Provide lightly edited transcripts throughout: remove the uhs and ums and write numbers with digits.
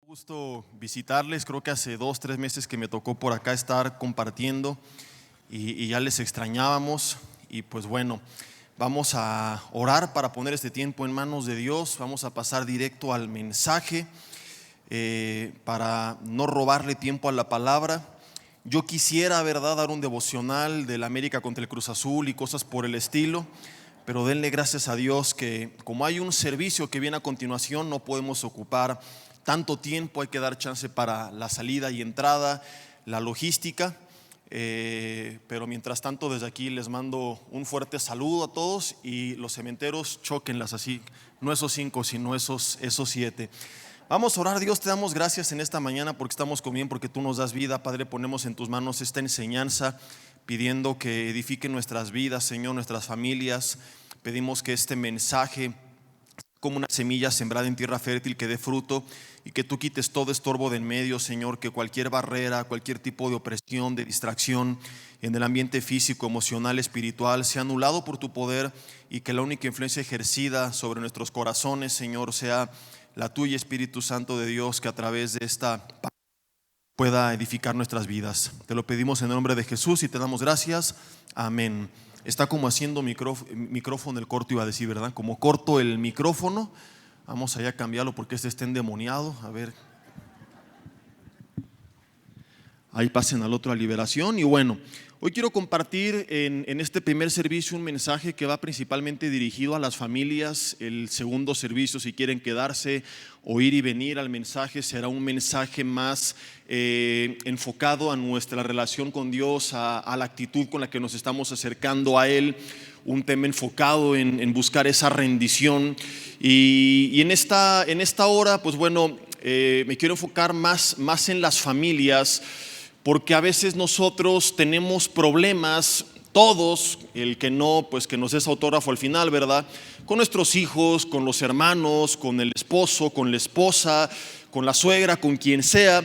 Gusto visitarles, creo que hace 2-3 meses que me tocó por acá estar compartiendo y ya les extrañábamos. Y pues bueno, vamos a orar para poner este tiempo en manos de Dios. Vamos a pasar directo al mensaje para no robarle tiempo a la palabra. Yo quisiera, ¿verdad?, dar un devocional del América contra el Cruz Azul y cosas por el estilo, pero denle gracias a Dios que como hay un servicio que viene a continuación, no podemos ocupar tanto tiempo, hay que dar chance para la salida y entrada, la logística, pero mientras tanto desde aquí les mando un fuerte saludo a todos y los cementeros chóquenlas así, no esos 5 sino esos 7. Vamos a orar. Dios, te damos gracias en esta mañana porque estamos con bien, porque tú nos das vida. Padre, ponemos en tus manos esta enseñanza pidiendo que edifique nuestras vidas, Señor, nuestras familias. Pedimos que este mensaje como una semilla sembrada en tierra fértil que dé fruto y que tú quites todo estorbo de en medio, Señor, que cualquier barrera, cualquier tipo de opresión, de distracción en el ambiente físico, emocional, espiritual sea anulado por tu poder y que la única influencia ejercida sobre nuestros corazones, Señor, sea la tuya, Espíritu Santo de Dios, que a través de esta pueda edificar nuestras vidas. Te lo pedimos en el nombre de Jesús y te damos gracias. Amén. Está como haciendo micrófono el corto, iba a decir, ¿verdad? Como corto el micrófono. Vamos allá a cambiarlo porque este está endemoniado. A ver. Ahí pasen al otro a liberación. Y bueno, hoy quiero compartir en este primer servicio un mensaje que va principalmente dirigido a las familias. El segundo servicio, si quieren quedarse o ir y venir al mensaje, será un mensaje más enfocado a nuestra relación con Dios, a la actitud con la que nos estamos acercando a Él. Un tema enfocado en buscar esa rendición. Y en esta hora, pues bueno, me quiero enfocar más en las familias, porque a veces nosotros tenemos problemas, todos, el que no, pues que nos des autógrafo al final, ¿verdad? Con nuestros hijos, con los hermanos, con el esposo, con la esposa, con la suegra, con quien sea.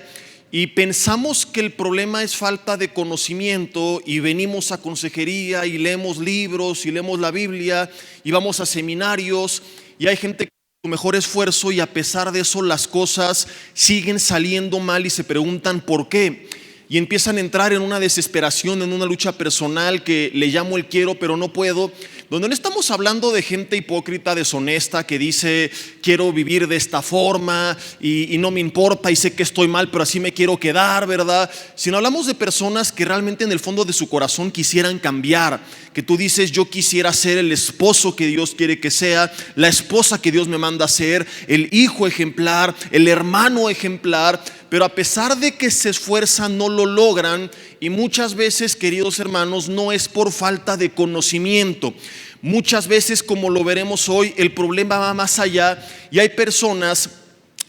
Y pensamos que el problema es falta de conocimiento y venimos a consejería y leemos libros y leemos la Biblia y vamos a seminarios y hay gente que su mejor esfuerzo y a pesar de eso las cosas siguen saliendo mal y se preguntan por qué. Y empiezan a entrar en una desesperación, en una lucha personal que le llamo el quiero pero no puedo, donde no estamos hablando de gente hipócrita, deshonesta, que dice quiero vivir de esta forma y no me importa y sé que estoy mal pero así me quiero quedar, ¿verdad? Sino hablamos de personas que realmente en el fondo de su corazón quisieran cambiar, que tú dices yo quisiera ser el esposo que Dios quiere que sea, la esposa que Dios me manda a ser, el hijo ejemplar, el hermano ejemplar, pero a pesar de que se esfuerzan no lo logran. Y muchas veces, queridos hermanos, no es por falta de conocimiento. Muchas veces, como lo veremos hoy, el problema va más allá y hay personas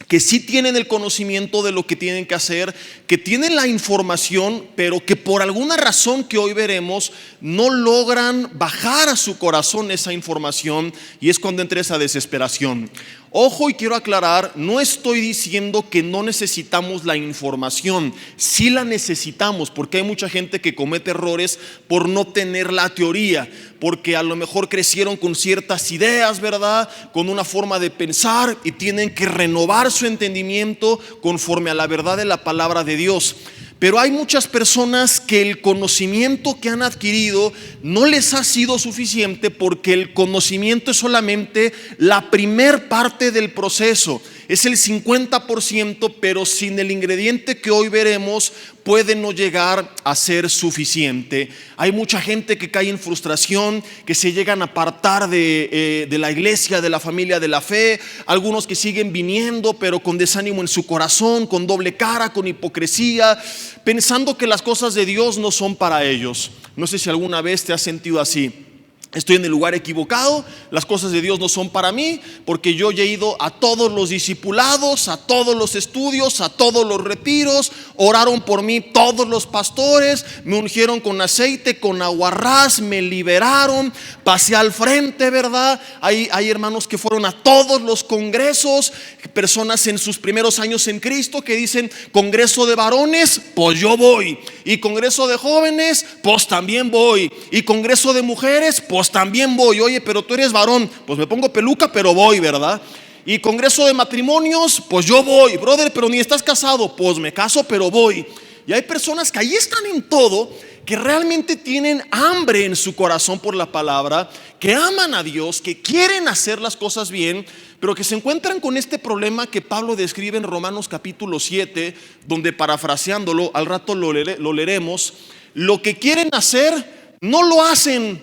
que sí tienen el conocimiento de lo que tienen que hacer, que tienen la información, pero que por alguna razón que hoy veremos no logran bajar a su corazón esa información, y es cuando entra esa desesperación. Ojo, y quiero aclarar, no estoy diciendo que no necesitamos la información, sí la necesitamos, porque hay mucha gente que comete errores por no tener la teoría, porque a lo mejor crecieron con ciertas ideas, ¿verdad? Con una forma de pensar y tienen que renovar su entendimiento conforme a la verdad de la palabra de Dios. Pero hay muchas personas que el conocimiento que han adquirido no les ha sido suficiente, porque el conocimiento es solamente la primer parte del proceso, es el 50%, pero sin el ingrediente que hoy veremos puede no llegar a ser suficiente. Hay mucha gente que cae en frustración, que se llegan a apartar de la iglesia, de la familia de la fe. Algunos que siguen viniendo pero con desánimo en su corazón, con doble cara, con hipocresía, pensando que las cosas de Dios no son para ellos. No sé si alguna vez te has sentido así. estoy en el lugar equivocado, las cosas de Dios no son para mí, porque yo ya he ido a todos los discipulados, a todos los estudios, a todos los retiros, oraron por mí todos los pastores, me ungieron con aceite, con aguarrás, me liberaron, pasé al frente, ¿verdad? Hay hermanos que fueron a todos los congresos, personas en sus primeros años en Cristo que dicen: congreso de varones, pues yo voy, y congreso de jóvenes, pues también voy, y congreso de mujeres, pues también voy. Oye, pero tú eres varón, pues me pongo peluca, pero voy, ¿verdad? Y congreso de matrimonios, pues yo voy. Brother, pero ni estás casado, pues me caso, pero voy. Y hay personas que ahí están en todo, que realmente tienen hambre en su corazón por la palabra, que aman a Dios, que quieren hacer las cosas bien, pero que se encuentran con este problema que Pablo describe en Romanos capítulo 7, donde, parafraseándolo, al rato lo leeremos: lo que quieren hacer no lo hacen,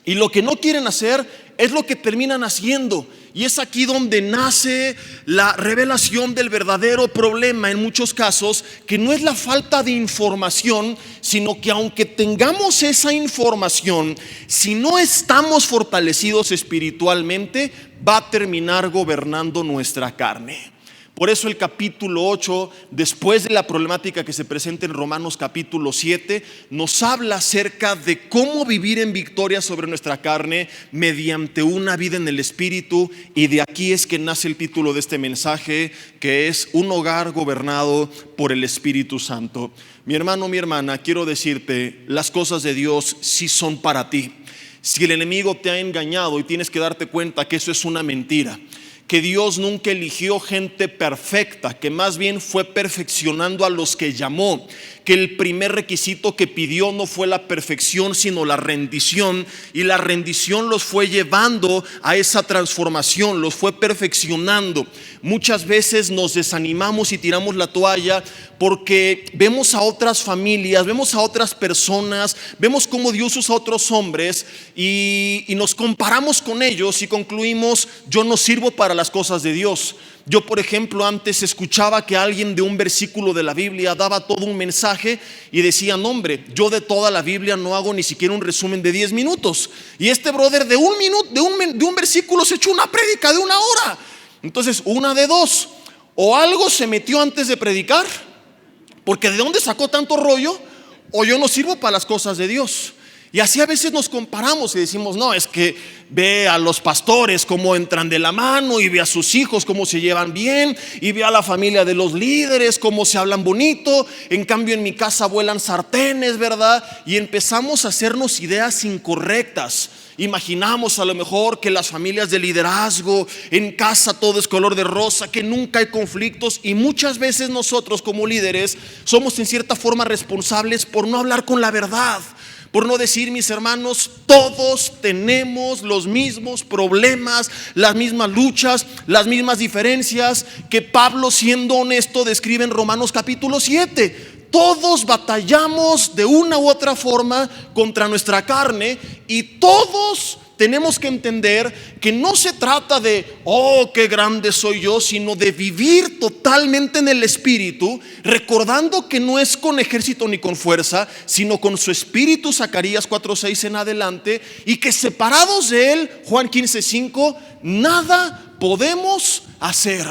y lo que no quieren hacer es lo que terminan haciendo. Y es aquí donde nace la revelación del verdadero problema en muchos casos, que no es la falta de información, sino que aunque tengamos esa información, si no estamos fortalecidos espiritualmente, va a terminar gobernando nuestra carne. Por eso el capítulo 8, después de la problemática que se presenta en Romanos capítulo 7, nos habla acerca de cómo vivir en victoria sobre nuestra carne mediante una vida en el Espíritu. Y de aquí es que nace el título de este mensaje, que es un hogar gobernado por el Espíritu Santo. Mi hermano, mi hermana, quiero decirte, las cosas de Dios sí son para ti. Si el enemigo te ha engañado, y tienes que darte cuenta que eso es una mentira, que Dios nunca eligió gente perfecta, que más bien fue perfeccionando a los que llamó, que el primer requisito que pidió no fue la perfección, sino la rendición, y la rendición los fue llevando a esa transformación, los fue perfeccionando. Muchas veces nos desanimamos y tiramos la toalla porque vemos a otras familias, vemos a otras personas, vemos cómo Dios usa a otros hombres y nos comparamos con ellos y concluimos: yo no sirvo para las cosas de Dios. Yo, por ejemplo, antes escuchaba que alguien de un versículo de la Biblia daba todo un mensaje y decía: no, hombre, yo de toda la Biblia no hago ni siquiera un resumen de 10 minutos. Y este brother de un minuto, de un versículo, se echó una prédica de 1 hora. Entonces, una de dos: o algo se metió antes de predicar, porque ¿de dónde sacó tanto rollo? O yo no sirvo para las cosas de Dios. Y así a veces nos comparamos y decimos: no, es que ve a los pastores cómo entran de la mano, y ve a sus hijos cómo se llevan bien, y ve a la familia de los líderes cómo se hablan bonito. En cambio, en mi casa vuelan sartenes, ¿verdad? Y empezamos a hacernos ideas incorrectas. Imaginamos a lo mejor que las familias de liderazgo, en casa todo es color de rosa, que nunca hay conflictos, y muchas veces nosotros como líderes somos en cierta forma responsables por no hablar con la verdad, por no decir: mis hermanos, todos tenemos los mismos problemas, las mismas luchas, las mismas diferencias que Pablo, siendo honesto, describe en Romanos capítulo 7. Todos batallamos de una u otra forma contra nuestra carne, y todos tenemos que entender que no se trata de: oh, qué grande soy yo, sino de vivir totalmente en el Espíritu, recordando que no es con ejército ni con fuerza, sino con su Espíritu, Zacarías 4:6 en adelante, y que separados de Él, Juan 15:5, nada podemos hacer.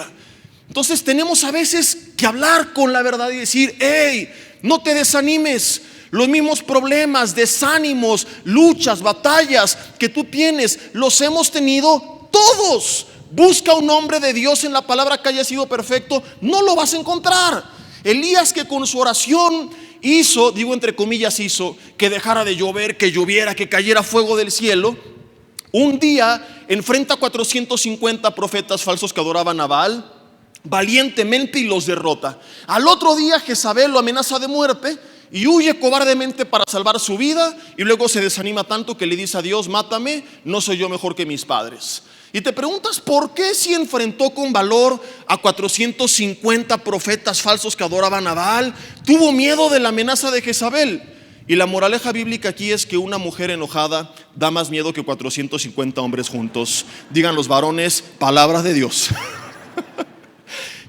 Entonces tenemos a veces que hablar con la verdad y decir: hey, no te desanimes. Los mismos problemas, desánimos, luchas, batallas que tú tienes, los hemos tenido todos. Busca un hombre de Dios en la palabra que haya sido perfecto, no lo vas a encontrar. Elías, que con su oración hizo, digo entre comillas hizo, que dejara de llover, que lloviera, que cayera fuego del cielo, un día enfrenta a 450 profetas falsos que adoraban a Baal valientemente y los derrota. Al otro día Jezabel lo amenaza de muerte y huye cobardemente para salvar su vida, y luego se desanima tanto que le dice a Dios: mátame, no soy yo mejor que mis padres. Y te preguntas: ¿por qué, si enfrentó con valor a 450 profetas falsos que adoraban a Baal, tuvo miedo de la amenaza de Jezabel? Y la moraleja bíblica aquí es que una mujer enojada da más miedo que 450 hombres juntos. Digan los varones: palabra de Dios.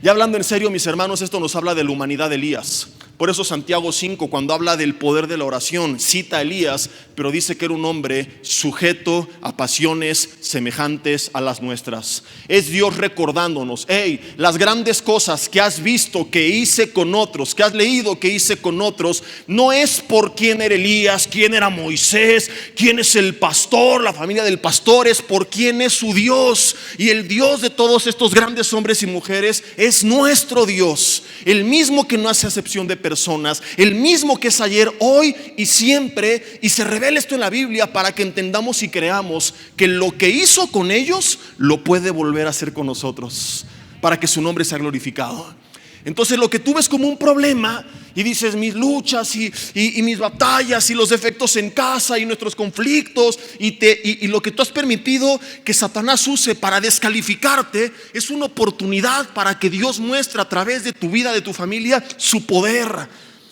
Ya hablando en serio, mis hermanos, esto nos habla de la humanidad de Elías. Por eso Santiago 5, cuando habla del poder de la oración, cita a Elías, pero dice que era un hombre sujeto a pasiones semejantes a las nuestras. Es Dios recordándonos: hey, las grandes cosas que has visto que hice con otros, que has leído que hice con otros, no es por quién era Elías, quién era Moisés, quién es el pastor, la familia del pastor, es por quién es su Dios. Y el Dios de todos estos grandes hombres y mujeres es nuestro Dios, el mismo que no hace acepción de personas, el mismo que es ayer, hoy y siempre. Y se revela esto en la Biblia para que entendamos y creamos que lo que hizo con ellos lo puede volver a hacer con nosotros, para que su nombre sea glorificado. Entonces, lo que tú ves como un problema y dices: mis luchas y mis batallas y los defectos en casa y nuestros conflictos y lo que tú has permitido que Satanás use para descalificarte, es una oportunidad para que Dios muestre a través de tu vida, de tu familia, su poder,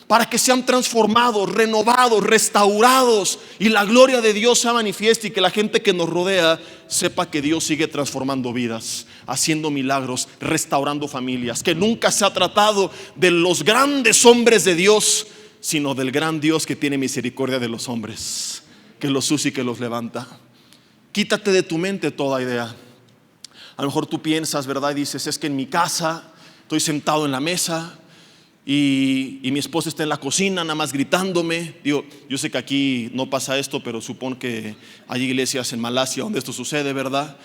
para que sean transformados, renovados, restaurados, y la gloria de Dios se manifieste, y que la gente que nos rodea sepa que Dios sigue transformando vidas, haciendo milagros, restaurando familias. Que nunca se ha tratado de los grandes hombres de Dios, sino del gran Dios que tiene misericordia de los hombres, que los usa y que los levanta. Quítate de tu mente toda idea. A lo mejor tú piensas, ¿verdad? Y dices: es que en mi casa estoy sentado en la mesa y mi esposa está en la cocina nada más gritándome. Digo, yo sé que aquí no pasa esto, pero supongo que hay iglesias en Malasia donde esto sucede, ¿verdad?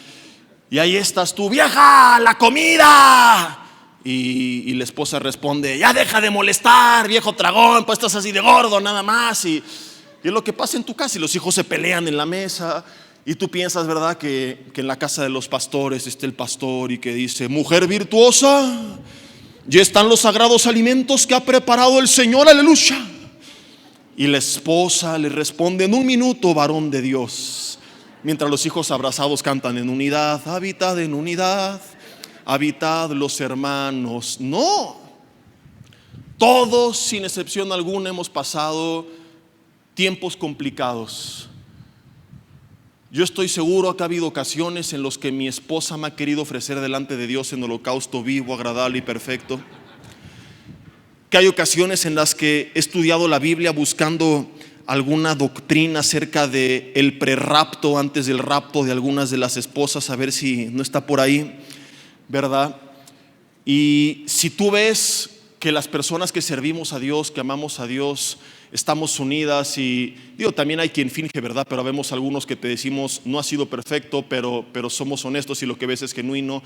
Y ahí estás tú: vieja, la comida. Y la esposa responde: ya deja de molestar, viejo tragón, pues estás así de gordo nada más. Y es lo que pasa en tu casa, y los hijos se pelean en la mesa. Y tú piensas, ¿verdad?, que en la casa de los pastores está el pastor y que dice: mujer virtuosa, ya están los sagrados alimentos que ha preparado el Señor, aleluya. Y la esposa le responde: en un minuto, varón de Dios. Mientras los hijos abrazados cantan: en unidad, habitad en unidad, habitad los hermanos. No, todos sin excepción alguna hemos pasado tiempos complicados. Yo estoy seguro que ha habido ocasiones en las que mi esposa me ha querido ofrecer delante de Dios en holocausto vivo, agradable y perfecto. Que hay ocasiones en las que he estudiado la Biblia buscando alguna doctrina acerca de el prerrapto, antes del rapto de algunas de las esposas, a ver si no está por ahí, ¿verdad? Y si tú ves que las personas que servimos a Dios, que amamos a Dios, estamos unidas, y digo, también hay quien finge, ¿verdad? Pero vemos algunos que te decimos: no ha sido perfecto, pero somos honestos y lo que ves es genuino.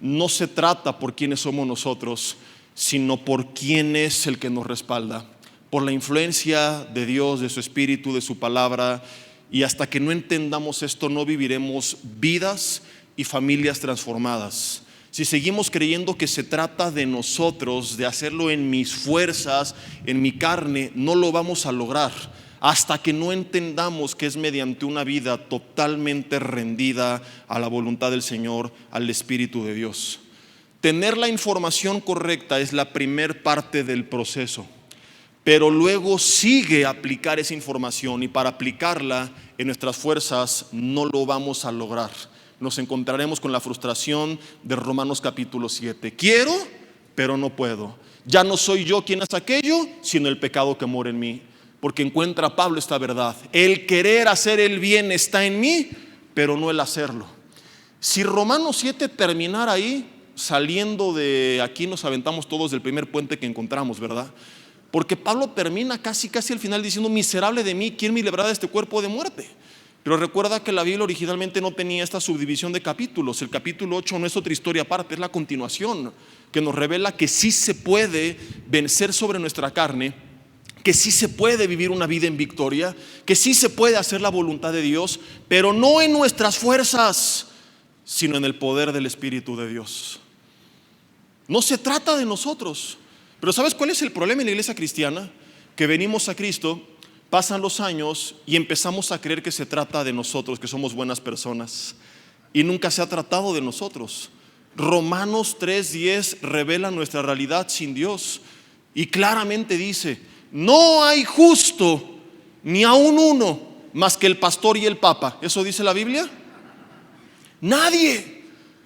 No se trata por quiénes somos nosotros, sino por quién es el que nos respalda, por la influencia de Dios, de su Espíritu, de su palabra. Y hasta que no entendamos esto, no viviremos vidas y familias transformadas. Si seguimos creyendo que se trata de nosotros, de hacerlo en mis fuerzas, en mi carne, no lo vamos a lograr hasta que no entendamos que es mediante una vida totalmente rendida a la voluntad del Señor, al Espíritu de Dios. Tener la información correcta es la primer parte del proceso, pero luego sigue aplicar esa información, y para aplicarla en nuestras fuerzas no lo vamos a lograr. Nos encontraremos con la frustración de Romanos capítulo 7. Quiero, pero no puedo. Ya no soy yo quien hace aquello, sino el pecado que mora en mí. Porque encuentra Pablo esta verdad: el querer hacer el bien está en mí, pero no el hacerlo. Si Romanos 7 terminara ahí, saliendo de aquí nos aventamos todos del primer puente que encontramos, ¿verdad? Porque Pablo termina casi al final diciendo: miserable de mí, ¿quién me librará de este cuerpo de muerte? Pero recuerda que la Biblia originalmente no tenía esta subdivisión de capítulos. El capítulo 8 no es otra historia aparte, es la continuación, que nos revela que sí se puede vencer sobre nuestra carne, que sí se puede vivir una vida en victoria, que sí se puede hacer la voluntad de Dios, pero no en nuestras fuerzas, sino en el poder del Espíritu de Dios. No se trata de nosotros. Pero ¿sabes cuál es el problema en la iglesia cristiana? Que venimos a Cristo, pasan los años y empezamos a creer que se trata de nosotros, que somos buenas personas, y nunca se ha tratado de nosotros. Romanos 3:10 revela nuestra realidad sin Dios y claramente dice: no hay justo ni aun uno, más que el pastor y el papa. ¿Eso dice la Biblia? Nadie.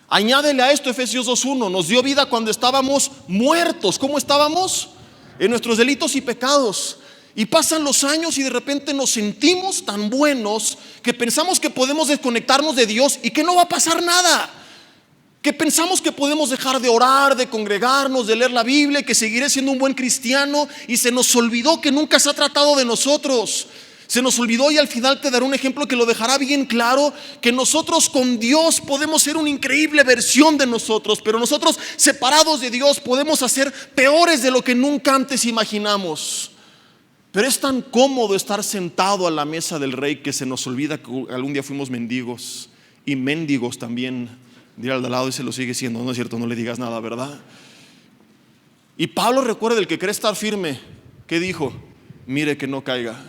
Añádele a esto Efesios 2:1: nos dio vida cuando estábamos muertos. ¿Cómo estábamos? en nuestros delitos y pecados. Y pasan los años y de repente nos sentimos tan buenos que pensamos que podemos desconectarnos de Dios y que no va a pasar nada. Que pensamos que podemos dejar de orar, de congregarnos, de leer la Biblia, que seguiré siendo un buen cristiano, y se nos olvidó que nunca se ha tratado de nosotros. Se nos olvidó, y al final te daré un ejemplo que lo dejará bien claro, que nosotros con Dios podemos ser una increíble versión de nosotros, pero nosotros separados de Dios podemos hacer peores de lo que nunca antes imaginamos. Pero es tan cómodo estar sentado a la mesa del Rey que se nos olvida que algún día fuimos mendigos, y mendigos también. Dirá al de al lado: y se lo sigue siendo. No es cierto, no le digas nada, ¿verdad? Y Pablo, recuerda, el que cree estar firme, ¿qué dijo? Mire que no caiga.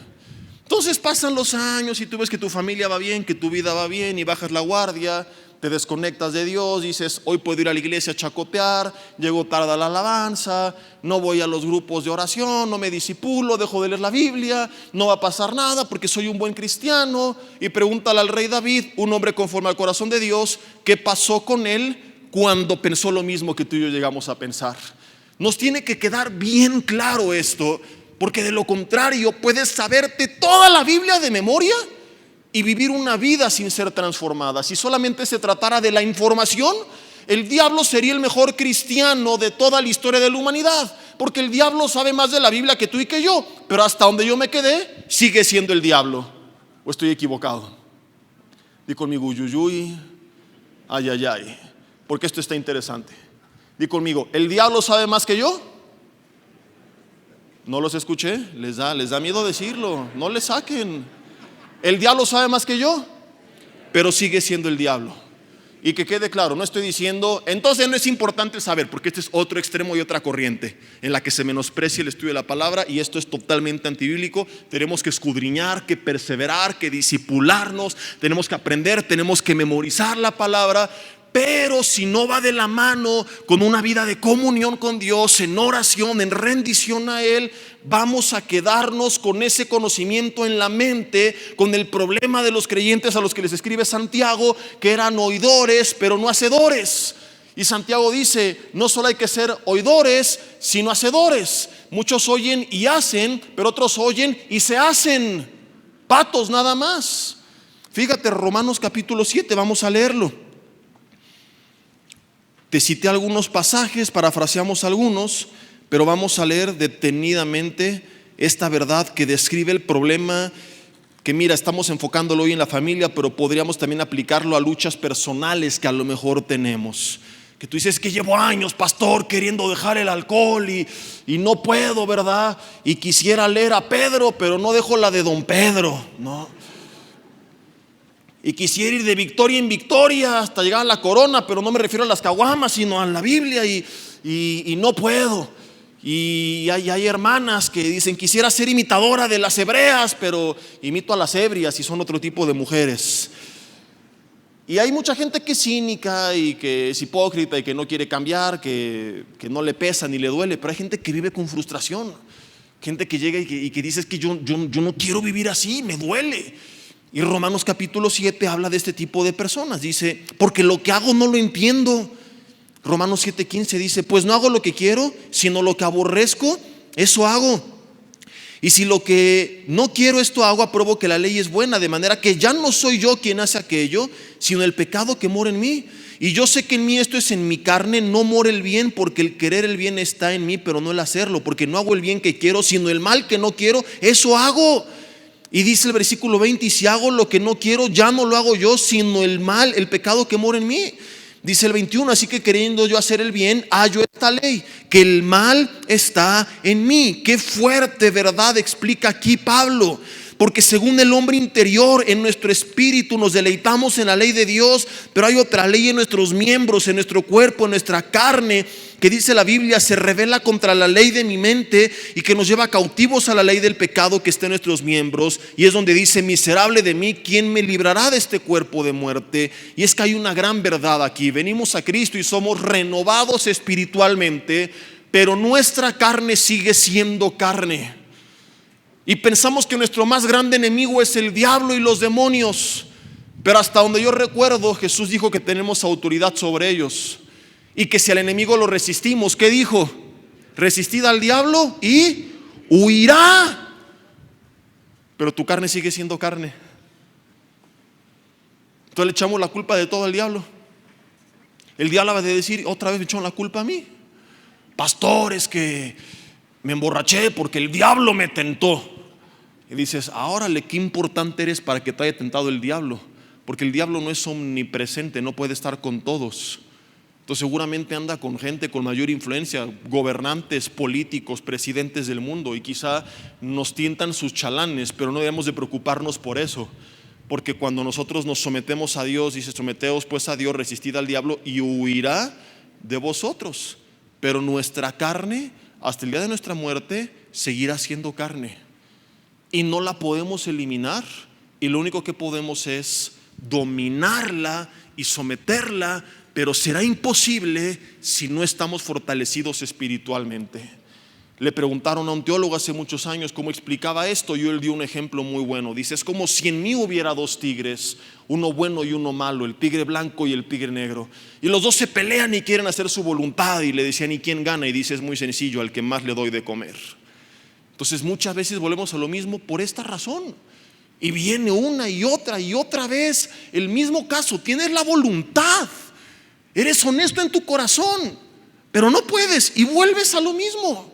Entonces pasan los años y tú ves que tu familia va bien, que tu vida va bien, y bajas la guardia, te desconectas de Dios, dices: hoy puedo ir a la iglesia a chacotear, llego tarde a la alabanza, no voy a los grupos de oración, no me disipulo, dejo de leer la Biblia, no va a pasar nada porque soy un buen cristiano. Y pregúntale al rey David, un hombre conforme al corazón de Dios, qué pasó con él cuando pensó lo mismo que tú y yo llegamos a pensar. Nos tiene que quedar bien claro esto, porque de lo contrario puedes saberte toda la Biblia de memoria y vivir una vida sin ser transformada. Si solamente se tratara de la información, el diablo sería el mejor cristiano de toda la historia de la humanidad, porque el diablo sabe más de la Biblia que tú y que yo, pero hasta donde yo me quedé sigue siendo el diablo. ¿O estoy equivocado? Di conmigo: uyuyuy, ay, ay, ay, porque esto está interesante. Di conmigo: ¿el diablo sabe más que yo? No los escuché, les da miedo decirlo, no le saquen. El diablo sabe más que yo, pero sigue siendo el diablo. Y que quede claro, no estoy diciendo entonces no es importante saber, porque este es otro extremo y otra corriente en la que se menosprecia el estudio de la palabra, y esto es totalmente antibíblico. Tenemos que escudriñar, que perseverar, que discipularnos, tenemos que aprender, tenemos que memorizar la palabra. Pero si no va de la mano con una vida de comunión con Dios, en oración, en rendición a Él, vamos a quedarnos con ese conocimiento en la mente, con el problema de los creyentes a los que les escribe Santiago, que eran oidores pero no hacedores. Y Santiago dice: no solo hay que ser oidores, sino hacedores. Muchos oyen y hacen, pero otros oyen y se hacen patos nada más. Fíjate, Romanos capítulo 7, vamos a leerlo. Te cité algunos pasajes, parafraseamos algunos, pero vamos a leer detenidamente esta verdad que describe el problema. Que mira, estamos enfocándolo hoy en la familia, pero podríamos también aplicarlo a luchas personales que a lo mejor tenemos. Que tú dices: que llevo años, pastor, queriendo dejar el alcohol y no puedo, ¿verdad? Y quisiera leer a Pedro, pero no dejo la de don Pedro, ¿no? Y quisiera ir de victoria en victoria hasta llegar a la corona, pero no me refiero a las caguamas, sino a la Biblia, y no puedo. Y hay hermanas que dicen: quisiera ser imitadora de las hebreas, pero imito a las ebrias y son otro tipo de mujeres. Y hay mucha gente que es cínica y que es hipócrita y que no quiere cambiar, que no le pesa ni le duele, pero hay gente que vive con frustración, gente que llega y que dice: es que yo no quiero vivir así, me duele. Y Romanos capítulo 7 habla de este tipo de personas. Dice: porque lo que hago no lo entiendo. Romanos 7:15 dice: pues no hago lo que quiero, sino lo que aborrezco, eso hago. Y si lo que no quiero esto hago, apruebo que la ley es buena, de manera que ya no soy yo quien hace aquello, sino el pecado que mora en mí. Y yo sé que en mí, esto es en mi carne, no mora el bien, porque el querer el bien está en mí, pero no el hacerlo, porque no hago el bien que quiero, sino el mal que no quiero, eso hago. Y dice el versículo 20: y si hago lo que no quiero, ya no lo hago yo, sino el mal, el pecado que mora en mí. Dice el 21: así que queriendo yo hacer el bien, hallo esta ley, que el mal está en mí. Qué fuerte verdad explica aquí Pablo. Porque según el hombre interior, en nuestro espíritu nos deleitamos en la ley de Dios, pero hay otra ley en nuestros miembros, en nuestro cuerpo, en nuestra carne, que dice la Biblia: se revela contra la ley de mi mente y que nos lleva cautivos a la ley del pecado que está en nuestros miembros. Y es donde dice: miserable de mí, ¿quién me librará de este cuerpo de muerte? Y es que hay una gran verdad aquí. Venimos a Cristo y somos renovados espiritualmente, pero nuestra carne sigue siendo carne. Y pensamos que nuestro más grande enemigo es el diablo y los demonios, pero hasta donde yo recuerdo, Jesús dijo que tenemos autoridad sobre ellos, y que si al enemigo lo resistimos, ¿qué dijo? resistid al diablo y huirá. Pero tu carne sigue siendo carne. Entonces le echamos la culpa de todo al diablo. El diablo va a decir, otra vez me echaron la culpa a mí. Pastor, es que me emborraché porque el diablo me tentó. Y dices, órale, qué importante eres para que te haya tentado el diablo. Porque el diablo no es omnipresente, no puede estar con todos. Entonces seguramente anda con gente con mayor influencia, gobernantes, políticos, presidentes del mundo, y quizá nos tientan sus chalanes, pero no debemos de preocuparnos por eso. Porque cuando nosotros nos sometemos a Dios, dice, someteos pues a Dios, resistid al diablo y huirá de vosotros. Pero nuestra carne, hasta el día de nuestra muerte, seguirá siendo carne. Y no la podemos eliminar. Y lo único que podemos es dominarla y someterla, pero será imposible si no estamos fortalecidos espiritualmente. Le preguntaron a un teólogo hace muchos años cómo explicaba esto, y él dio un ejemplo muy bueno. Dice, es como si en mí hubiera dos tigres, uno bueno y uno malo, el tigre blanco y el tigre negro, y los dos se pelean y quieren hacer su voluntad, y le decían, ¿y quién gana? Y dice, es muy sencillo, al que más le doy de comer. Entonces muchas veces volvemos a lo mismo por esta razón. Y viene una y otra vez el mismo caso. Tienes la voluntad, eres honesto en tu corazón, pero no puedes y vuelves a lo mismo.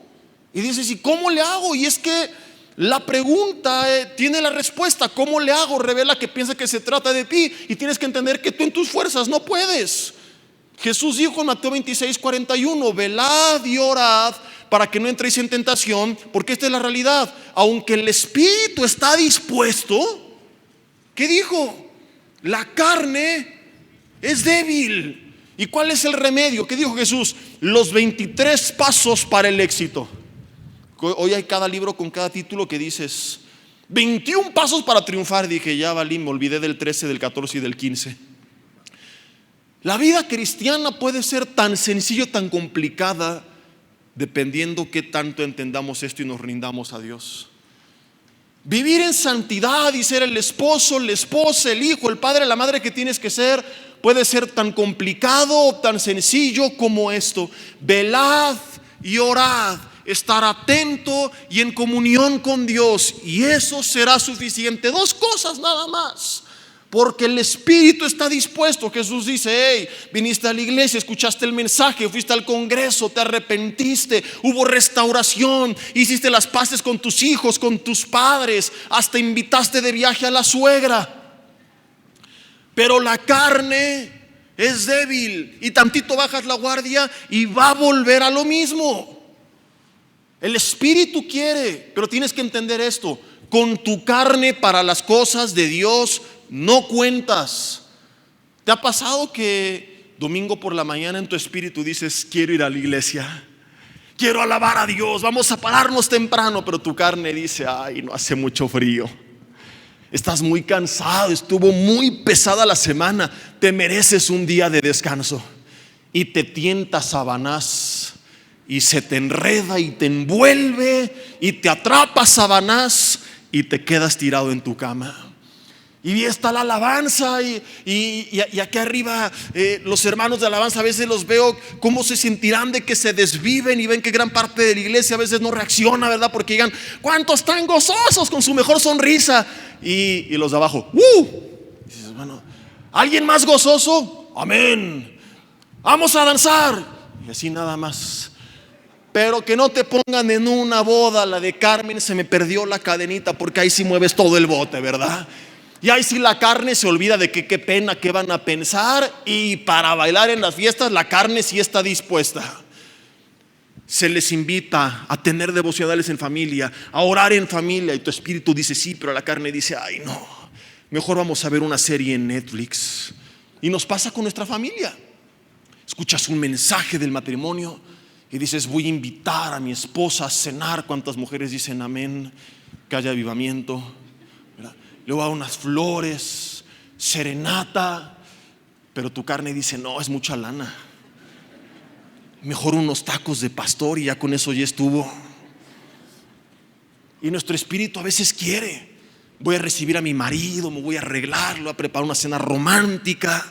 Y dices, ¿y cómo le hago? Y es que la pregunta tiene la respuesta. ¿Cómo le hago? Revela que piensa que se trata de ti, y tienes que entender que tú en tus fuerzas no puedes. Jesús dijo en Mateo 26:41, velad y orad para que no entréis en tentación, porque esta es la realidad. Aunque el espíritu está dispuesto, ¿qué dijo? La carne es débil. ¿Y cuál es el remedio? ¿Qué dijo Jesús? Los 23 pasos para el éxito. Hoy hay cada libro con cada título que dices 21 pasos para triunfar. Dije, ya valí, me olvidé del 13, del 14 y del 15. La vida cristiana puede ser tan sencilla, tan complicada, dependiendo qué tanto entendamos esto y nos rindamos a Dios. Vivir en santidad y ser el esposo, la esposa, el hijo, el padre, la madre que tienes que ser, puede ser tan complicado o tan sencillo como esto. Velad y orad, estar atento y en comunión con Dios, y eso será suficiente. Dos cosas nada más. Porque el espíritu está dispuesto. Jesús dice, hey, viniste a la iglesia, escuchaste el mensaje, fuiste al congreso, te arrepentiste, hubo restauración, hiciste las paces con tus hijos, con tus padres, hasta invitaste de viaje a la suegra. Pero la carne es débil, y tantito bajas la guardia y va a volver a lo mismo. El espíritu quiere, pero tienes que entender esto: con tu carne para las cosas de Dios no cuentas. ¿Te ha pasado que domingo por la mañana en tu espíritu dices, quiero ir a la iglesia, quiero alabar a Dios, vamos a pararnos temprano, pero tu carne dice, ay, no, hace mucho frío, estás muy cansado, estuvo muy pesada la semana, te mereces un día de descanso? Y te tienta Satanás y se te enreda y te envuelve y te atrapa Satanás y te quedas tirado en tu cama. Y está la alabanza y aquí arriba los hermanos de alabanza, a veces los veo cómo se sentirán de que se desviven, y ven que gran parte de la iglesia a veces no reacciona, ¿verdad? Porque digan, ¿cuántos están gozosos con su mejor sonrisa? Y los de abajo, dices, bueno, ¿alguien más gozoso? Amén, vamos a danzar. Y así nada más. Pero que no te pongan en una boda, la de Carmen, se me perdió la cadenita, porque ahí sí mueves todo el bote, ¿verdad? Y ahí sí la carne se olvida de que qué pena, qué van a pensar, y para bailar en las fiestas la carne sí está dispuesta. Se les invita a tener devocionales en familia, a orar en familia, y tu espíritu dice sí, pero la carne dice, ay no, mejor vamos a ver una serie en Netflix. Y nos pasa con nuestra familia. Escuchas un mensaje del matrimonio y dices, voy a invitar a mi esposa a cenar. ¿Cuántas mujeres dicen amén? Que haya avivamiento, ¿verdad? Luego a unas flores, serenata, pero tu carne dice, no, es mucha lana, mejor unos tacos de pastor y ya con eso ya estuvo. Y nuestro espíritu a veces quiere, voy a recibir a mi marido, me voy a arreglarlo, a preparar una cena romántica,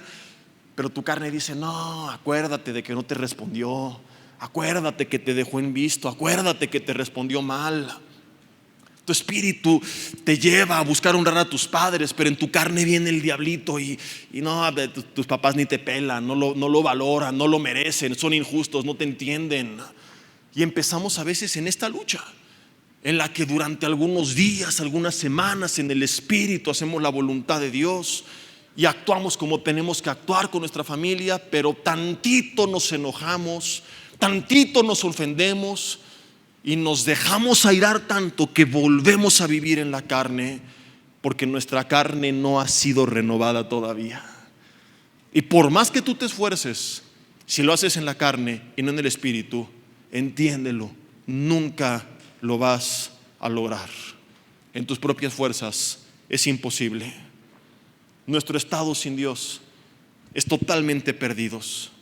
pero tu carne dice, no, acuérdate de que no te respondió, Acuérdate que te dejó en visto, acuérdate que te respondió mal. Tu espíritu te lleva a buscar honrar a tus padres, pero en tu carne viene el diablito y no, tus papás ni te pelan, no lo valoran, no lo merecen, son injustos, no te entienden. Y empezamos a veces en esta lucha, en la que durante algunos días, algunas semanas en el espíritu hacemos la voluntad de Dios y actuamos como tenemos que actuar con nuestra familia, pero tantito nos enojamos, tantito nos ofendemos y nos dejamos airar tanto que volvemos a vivir en la carne, porque nuestra carne no ha sido renovada todavía. Y por más que tú te esfuerces, si lo haces en la carne y no en el espíritu, entiéndelo, nunca lo vas a lograr. En tus propias fuerzas es imposible. Nuestro estado sin Dios es totalmente perdidos.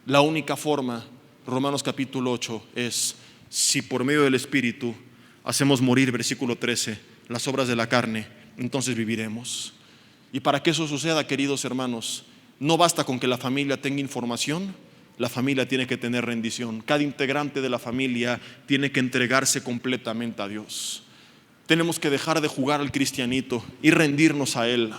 La única forma, Romanos capítulo 8, es si por medio del Espíritu hacemos morir, versículo 13, las obras de la carne, entonces viviremos. Y para que eso suceda, queridos hermanos, no basta con que la familia tenga información, la familia tiene que tener rendición. Cada integrante de la familia tiene que entregarse completamente a Dios. Tenemos que dejar de jugar al cristianito y rendirnos a Él.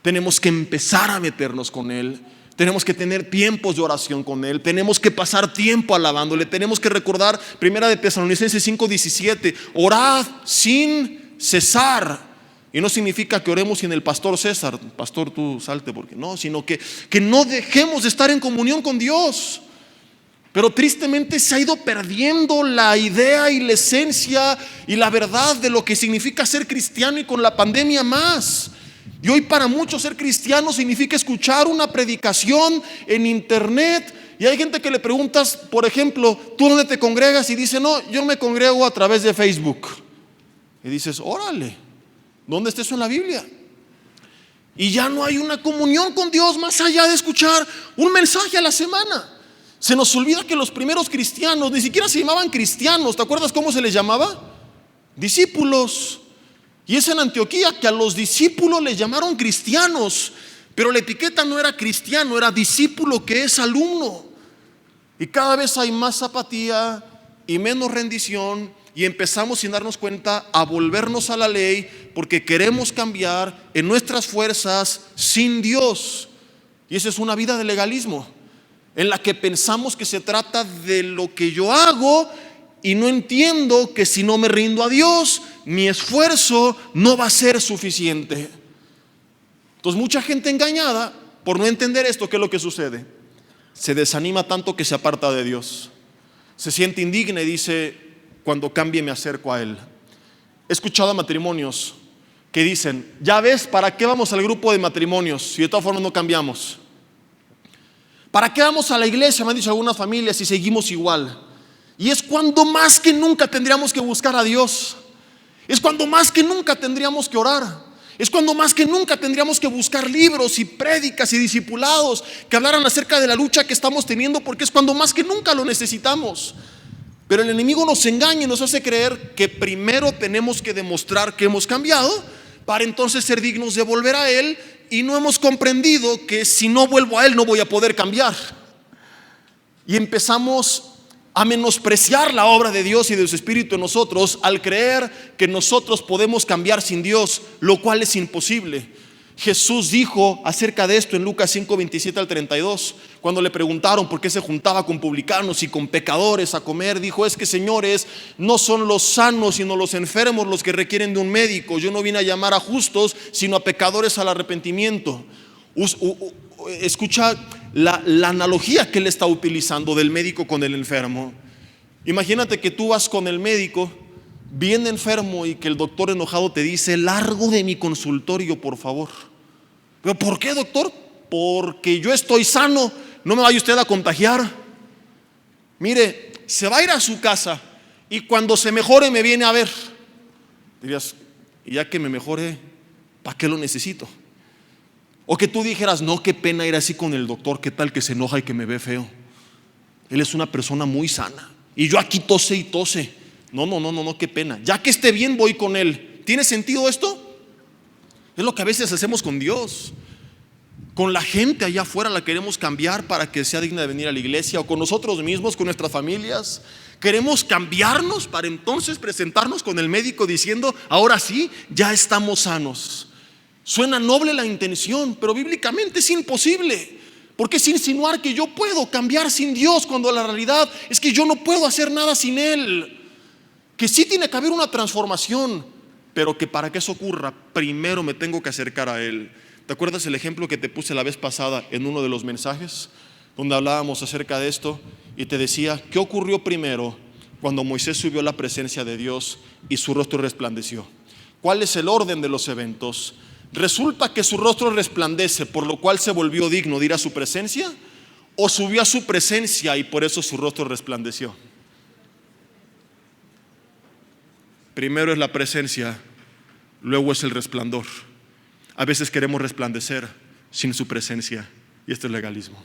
Tenemos que empezar a meternos con Él. Tenemos que tener tiempos de oración con Él. Tenemos que pasar tiempo alabándole. Tenemos que recordar 1 de Tesalonicenses 5:17, orad sin cesar. Y no significa que oremos sin el pastor César, pastor tú salte porque no, sino que no dejemos de estar en comunión con Dios. Pero tristemente se ha ido perdiendo la idea y la esencia y la verdad de lo que significa ser cristiano, y con la pandemia más. Y hoy para muchos ser cristiano significa escuchar una predicación en internet. Y hay gente que le preguntas, por ejemplo, ¿tú dónde te congregas? Y dice, no, yo me congrego a través de Facebook. Y dices, órale, ¿dónde está eso en la Biblia? Y ya no hay una comunión con Dios más allá de escuchar un mensaje a la semana. Se nos olvida que los primeros cristianos ni siquiera se llamaban cristianos. ¿Te acuerdas cómo se les llamaba? Discípulos. Y es en Antioquía que a los discípulos les llamaron cristianos, pero la etiqueta no era cristiano, era discípulo, que es alumno. Y cada vez hay más apatía y menos rendición, y empezamos sin darnos cuenta a volvernos a la ley porque queremos cambiar en nuestras fuerzas sin Dios. Y esa es una vida de legalismo, en la que pensamos que se trata de lo que yo hago, y no entiendo que si no me rindo a Dios, mi esfuerzo no va a ser suficiente. Entonces mucha gente engañada por no entender esto, ¿qué es lo que sucede? Se desanima tanto que se aparta de Dios, se siente indigna y dice, cuando cambie me acerco a Él. He escuchado a matrimonios que dicen, ya ves, ¿para qué vamos al grupo de matrimonios si de todas formas no cambiamos? ¿Para qué vamos a la iglesia? Me han dicho algunas familias, si seguimos igual. Y es cuando más que nunca tendríamos que buscar a Dios. Es cuando más que nunca tendríamos que orar. Es cuando más que nunca tendríamos que buscar libros y prédicas y discipulados que hablaran acerca de la lucha que estamos teniendo, porque es cuando más que nunca lo necesitamos. Pero el enemigo nos engaña y nos hace creer que primero tenemos que demostrar que hemos cambiado para entonces ser dignos de volver a Él, y no hemos comprendido que si no vuelvo a Él no voy a poder cambiar. Y empezamos a menospreciar la obra de Dios y de su Espíritu en nosotros al creer que nosotros podemos cambiar sin Dios, lo cual es imposible. Jesús dijo acerca de esto en Lucas 5:27 al 32, cuando le preguntaron por qué se juntaba con publicanos y con pecadores a comer. Dijo, es que, señores, no son los sanos sino los enfermos los que requieren de un médico. Yo no vine a llamar a justos sino a pecadores al arrepentimiento. Escucha la analogía que él está utilizando del médico con el enfermo. Imagínate que tú vas con el médico bien enfermo y que el doctor enojado te dice, largo de mi consultorio, por favor. ¿Pero por qué, doctor? Porque yo estoy sano, no me vaya usted a contagiar. Mire, se va a ir a su casa y cuando se mejore me viene a ver. Dirías, y ya que me mejore, ¿para qué lo necesito? O que tú dijeras, no, qué pena ir así con el doctor, qué tal que se enoja y que me ve feo. Él es una persona muy sana y yo aquí tose y tose. No, qué pena. Ya que esté bien voy con él. ¿Tiene sentido esto? Es lo que a veces hacemos con Dios. Con la gente allá afuera la queremos cambiar para que sea digna de venir a la iglesia, o con nosotros mismos, con nuestras familias. Queremos cambiarnos para entonces presentarnos con el médico diciendo: ahora sí, ya estamos sanos. Suena noble la intención, pero bíblicamente es imposible, porque es insinuar que yo puedo cambiar sin Dios, cuando la realidad es que yo no puedo hacer nada sin Él. Que sí tiene que haber una transformación, pero que para que eso ocurra, primero me tengo que acercar a Él. ¿Te acuerdas el ejemplo que te puse la vez pasada en uno de los mensajes, donde hablábamos acerca de esto? Y te decía, ¿qué ocurrió primero cuando Moisés subió a la presencia de Dios y su rostro resplandeció? ¿Cuál es el orden de los eventos? ¿Resulta que su rostro resplandece, por lo cual se volvió digno de ir a su presencia? ¿O subió a su presencia y por eso su rostro resplandeció? Primero es la presencia, luego es el resplandor. A veces queremos resplandecer sin su presencia, y esto es legalismo.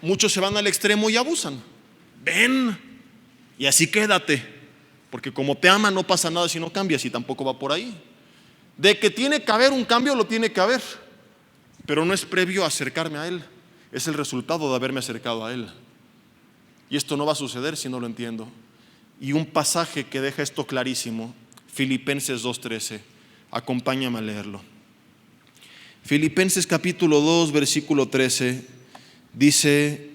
Muchos se van al extremo y abusan. Ven y así quédate, porque como te ama no pasa nada si no cambias, y tampoco va por ahí. De que tiene que haber un cambio, lo tiene que haber, pero no es previo a acercarme a Él, es el resultado de haberme acercado a Él. Y esto no va a suceder si no lo entiendo. Y un pasaje que deja esto clarísimo, Filipenses 2:13, acompáñame a leerlo. Filipenses capítulo 2 versículo 13 dice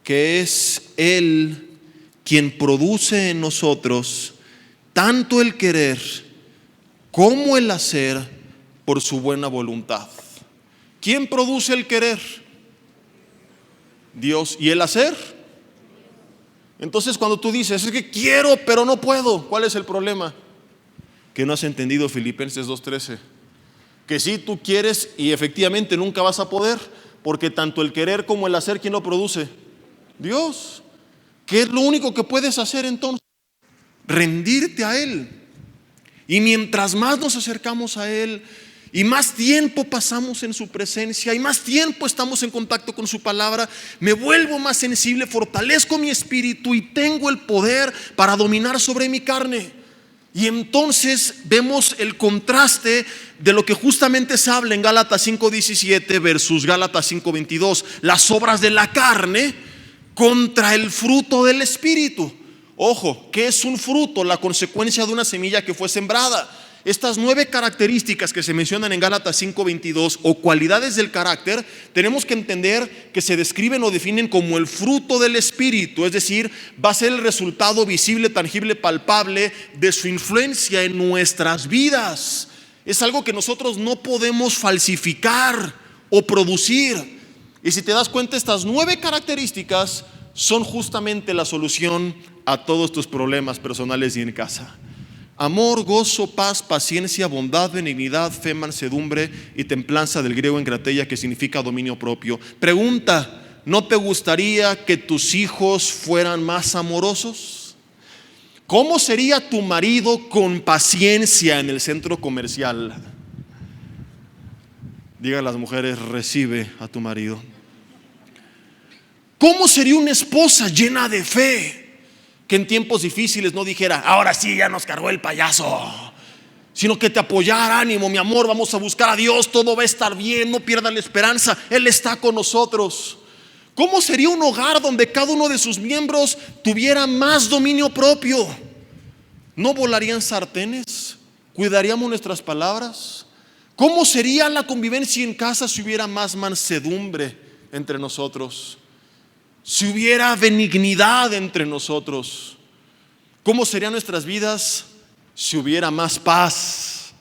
que es Él quien produce en nosotros tanto el querer como el hacer por su buena voluntad. ¿Quién produce el querer? Dios. ¿Y el hacer? Entonces cuando tú dices, es que quiero pero no puedo, ¿cuál es el problema? Que no has entendido Filipenses 2:13. Que sí, tú quieres y efectivamente nunca vas a poder, porque tanto el querer como el hacer, ¿quién lo produce? Dios. ¿Qué es lo único que puedes hacer entonces? Rendirte a Él. Y mientras más nos acercamos a Él y más tiempo pasamos en su presencia y más tiempo estamos en contacto con su palabra, me vuelvo más sensible, fortalezco mi espíritu y tengo el poder para dominar sobre mi carne. Y entonces vemos el contraste de lo que justamente se habla en Gálatas 5:17 versus Gálatas 5:22, las obras de la carne contra el fruto del Espíritu. Ojo, ¿qué es un fruto? La consecuencia de una semilla que fue sembrada. Estas 9 características que se mencionan en Gálatas 5:22, o cualidades del carácter, tenemos que entender que se describen o definen como el fruto del Espíritu. Es decir, va a ser el resultado visible, tangible, palpable de su influencia en nuestras vidas. Es algo que nosotros no podemos falsificar o producir. Y si te das cuenta, estas 9 características son justamente la solución a todos tus problemas personales y en casa. Amor, gozo, paz, paciencia, bondad, benignidad, fe, mansedumbre y templanza, del griego enkrateia, que significa dominio propio. Pregunta: ¿no te gustaría que tus hijos fueran más amorosos? ¿Cómo sería tu marido con paciencia en el centro comercial? Digan las mujeres: recibe a tu marido. ¿Cómo sería una esposa llena de fe, que en tiempos difíciles no dijera, ahora sí ya nos cargó el payaso, sino que te apoyara, ánimo mi amor, vamos a buscar a Dios, todo va a estar bien, no pierdas la esperanza, Él está con nosotros? ¿Cómo sería un hogar donde cada uno de sus miembros tuviera más dominio propio? ¿No volarían sartenes? ¿Cuidaríamos nuestras palabras? ¿Cómo sería la convivencia en casa si hubiera más mansedumbre entre nosotros? Si hubiera benignidad entre nosotros. ¿Cómo serían nuestras vidas si hubiera más paz?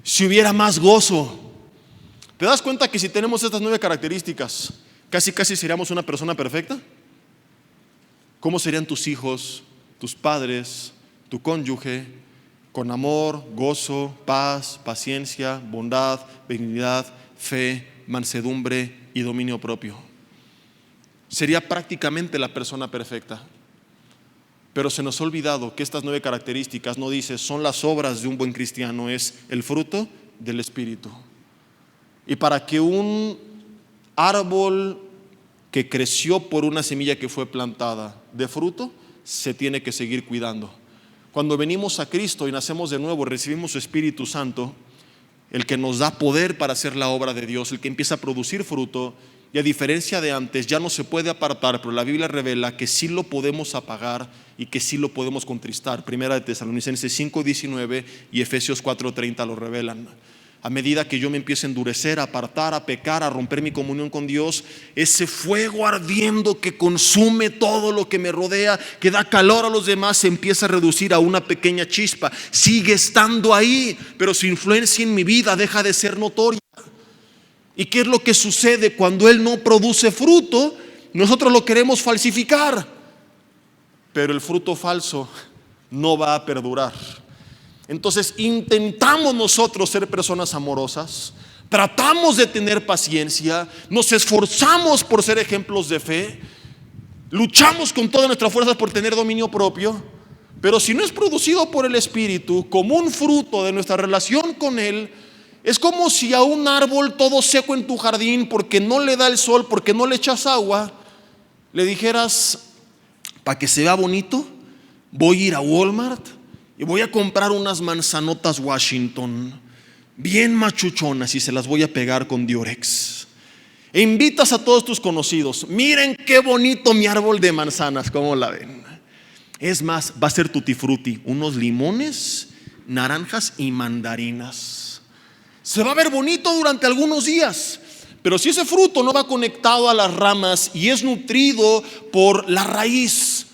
Si hubiera más gozo. ¿Te das cuenta que si tenemos estas 9 características, casi seríamos una persona perfecta? ¿Cómo serían tus hijos, tus padres, tu cónyuge, con amor, gozo, paz, paciencia, bondad, benignidad, fe, mansedumbre y dominio propio? Sería prácticamente la persona perfecta. Pero se nos ha olvidado que estas 9 características no dice son las obras de un buen cristiano, es el fruto del Espíritu. Y para que un árbol que creció por una semilla que fue plantada dé fruto, se tiene que seguir cuidando. Cuando venimos a Cristo y nacemos de nuevo, recibimos su Espíritu Santo, el que nos da poder para hacer la obra de Dios, el que empieza a producir fruto. Y a diferencia de antes, ya no se puede apartar, pero la Biblia revela que sí lo podemos apagar y que sí lo podemos contristar. Primera de Tesalonicenses 5:19 y Efesios 4:30 lo revelan. A medida que yo me empiezo a endurecer, a apartar, a pecar, a romper mi comunión con Dios, ese fuego ardiendo que consume todo lo que me rodea, que da calor a los demás, se empieza a reducir a una pequeña chispa. Sigue estando ahí, pero su influencia en mi vida deja de ser notoria. ¿Y qué es lo que sucede cuando Él no produce fruto? Nosotros lo queremos falsificar, pero el fruto falso no va a perdurar. Entonces intentamos nosotros ser personas amorosas, tratamos de tener paciencia, nos esforzamos por ser ejemplos de fe, luchamos con todas nuestras fuerzas por tener dominio propio, pero si no es producido por el Espíritu como un fruto de nuestra relación con Él, es como si a un árbol todo seco en tu jardín, porque no le da el sol, porque no le echas agua, le dijeras: para que se vea bonito, voy a ir a Walmart y voy a comprar unas manzanotas Washington bien machuchonas y se las voy a pegar con Diorex. E invitas a todos tus conocidos: miren qué bonito mi árbol de manzanas, ¿cómo la ven? Es más, va a ser tutti frutti, unos limones, naranjas y mandarinas. Se va a ver bonito durante algunos días, pero si ese fruto no va conectado a las ramas y es nutrido por la raíz,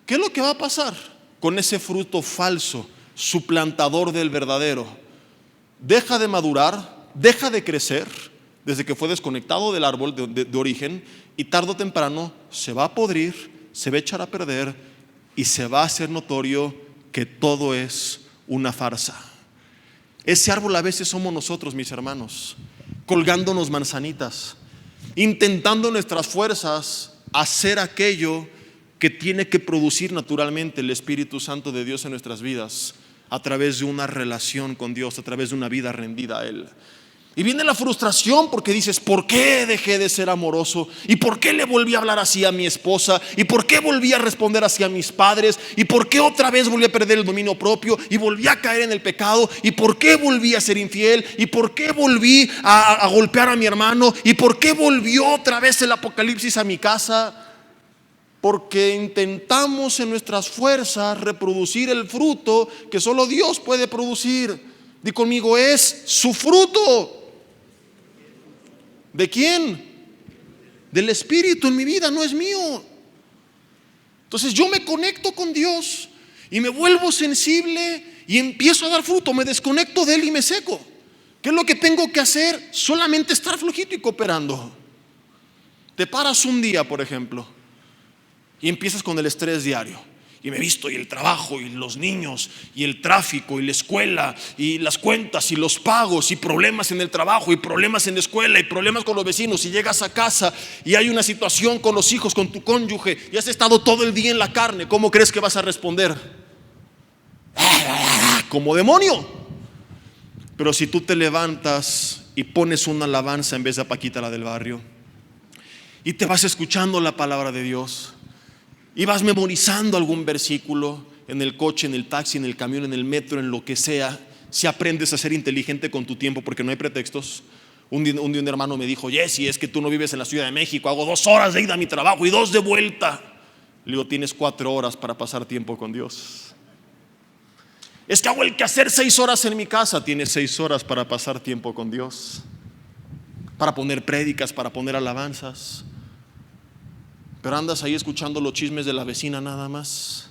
¿qué es lo que va a pasar con ese fruto falso, suplantador del verdadero? Deja de madurar, deja de crecer desde que fue desconectado del árbol de origen, y tarde o temprano se va a podrir, se va a echar a perder y se va a hacer notorio que todo es una farsa. Ese árbol a veces somos nosotros, mis hermanos, colgándonos manzanitas, intentando nuestras fuerzas hacer aquello que tiene que producir naturalmente el Espíritu Santo de Dios en nuestras vidas, a través de una relación con Dios, a través de una vida rendida a Él. Y viene la frustración porque dices: ¿por qué dejé de ser amoroso? ¿Y por qué le volví a hablar así a mi esposa? ¿Y por qué volví a responder así a mis padres? ¿Y por qué otra vez volví a perder el dominio propio? ¿Y volví a caer en el pecado? ¿Y por qué volví a ser infiel? ¿Y por qué volví a golpear a mi hermano? ¿Y por qué volvió otra vez el apocalipsis a mi casa? Porque intentamos en nuestras fuerzas reproducir el fruto que solo Dios puede producir. Di conmigo: es su fruto. ¿De quién? Del Espíritu en mi vida, no es mío. Entonces yo me conecto con Dios y me vuelvo sensible y empiezo a dar fruto. Me desconecto de Él y me seco. ¿Qué es lo que tengo que hacer? Solamente estar flojito y cooperando. Te paras un día, por ejemplo, y empiezas con el estrés diario. Y me he visto, y el trabajo, y los niños, y el tráfico, y la escuela, y las cuentas, y los pagos, y problemas en el trabajo, y problemas en la escuela, y problemas con los vecinos. Y llegas a casa y hay una situación con los hijos, con tu cónyuge, y has estado todo el día en la carne. ¿Cómo crees que vas a responder? Como demonio. Pero si tú te levantas y pones una alabanza en vez de a Paquita, la del barrio, y te vas escuchando la palabra de Dios, y vas memorizando algún versículo en el coche, en el taxi, en el camión, en el metro, en lo que sea, si aprendes a ser inteligente con tu tiempo, porque no hay pretextos. Un día un hermano me dijo: Jesse, es que tú no vives en la Ciudad de México, hago 2 horas de ida a mi trabajo y 2 de vuelta. Le digo: tienes 4 horas para pasar tiempo con Dios. Es que hago el quehacer 6 horas en mi casa. Tienes 6 horas para pasar tiempo con Dios, para poner prédicas, para poner alabanzas. Pero andas ahí escuchando los chismes de la vecina nada más.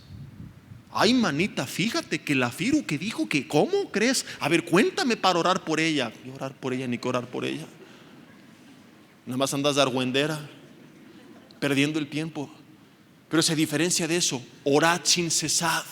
Ay, manita, fíjate que la Firu que dijo que, ¿cómo crees? A ver, cuéntame para orar por ella. Ni orar por ella, ni que orar por ella. Nada más andas de argüendera, perdiendo el tiempo. Pero se diferencia de eso: orad sin cesar.